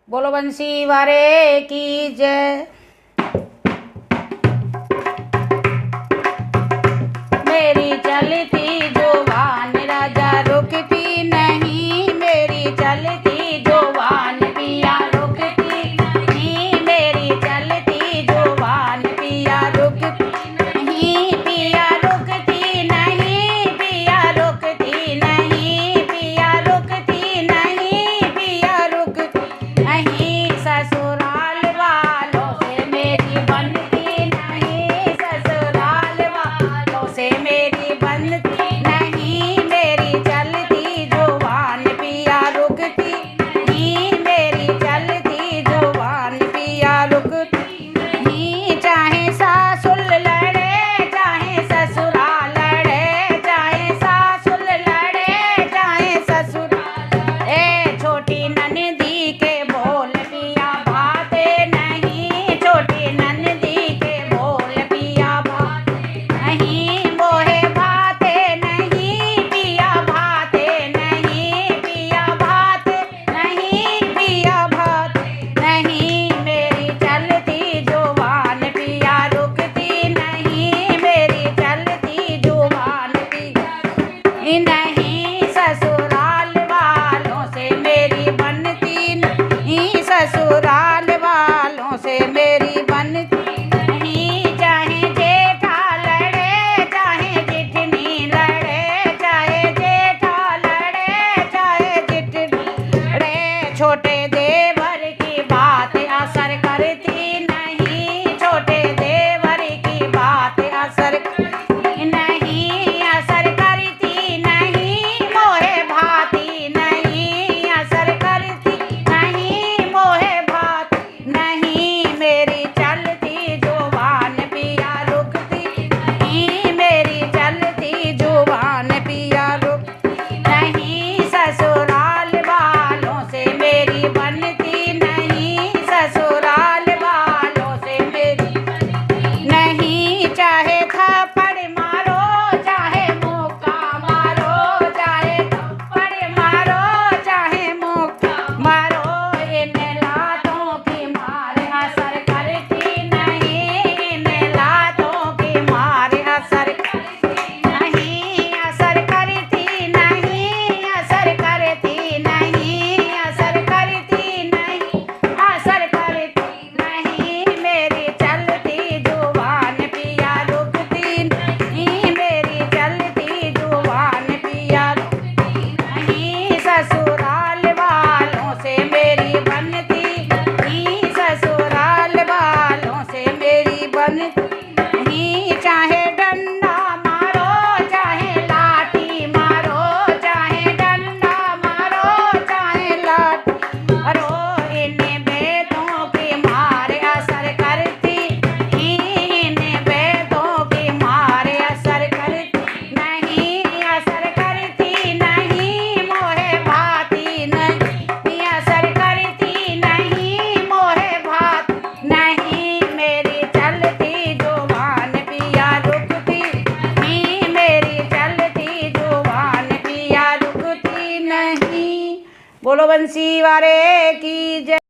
बोलो बंसी वारे की जय। मेरी चलती जुबान राजा रुकती नहीं, मेरी चलती जुबान पिया रुकती नहीं, मेरी चलती जुबान पिया रुकती नहीं, पिया रुकती नहीं, पिया रुकती नहीं, पिया रुकती नहीं, पिया रुकती नहीं। ससुराल वालों से मेरी बनती नहीं, ससुराल वालों से मेरी बनती नहीं, मेरी चलती जुबान पिया रुकती नहीं, मेरी चलती जुबान पिया रुकती नहीं। चाहे सासुर लड़े चाहे ससुराल लड़े, चाहे सासुर लड़े चाहे ससुराल ए छोटी ननदी के बोल पिया भाते नहीं, छोटी ननदी के बोल पिया भाते नहीं, मोहे भाते नहीं, पिया भाते नहीं, पिया भाते नहीं, पिया भाते नहीं। मेरी चलती जुबान पिया रुकती नहीं, मेरी चलती जुबान पिया नहीं। ससुराल वालों से मेरी बनती नहीं, ससुराल वालों से मेरी बनती नहीं। चाहे जेठा लड़े चाहे जितनी लड़े, चाहे जेठा लड़े चाहे जितनी लड़े, छोटे देवर की बात असर करती नहीं, छोटे देवर की बात असर करती नहीं, असर करती नहीं, मोहे भाती नहीं, असर करती नहीं, मोहे भाती नहीं। मेरी चलती जुबान पिया रुकती नहीं, मेरी चलती जुबान पिया रुकती नहीं। ससुराल वालों से मेरी बनती नहीं, ससुराल वालों से मेरी बनती नहीं। चाहे थप्पड़ मारो चाहे मुक्का मारो, चाहे थप्पड़ मारो चाहे मुक्का मारो, इन लातों की मार असर करती नहीं, इन लातों की मार असर करती नहीं, असर करती नहीं, असर करती नहीं, असर करती नहीं, असर करती नहीं। मेरी चलती जुबान पिया रुकती नहीं, मेरी चलती जुबान पिया रुकती नहीं। ससुराल वालों से मेरी बनती नहीं, ससुराल वालों से मेरी बनती नहीं। चाहे डंडा मारो चाहे लाठी मारो, चाहे डंडा मारो चाहे लाठी मारो, इन बेटों की मार असर करती नहीं, इन बेटों की मार असर करती नहीं, असर करती नहीं, मोहे भाती नहीं, असर करती नहीं, मोहे भात नहीं। मेरी चलती जुबान पिया रुकती नहीं, मेरी चलती जुबान पिया रुकती नहीं। बोलो बंसी वारे की जय।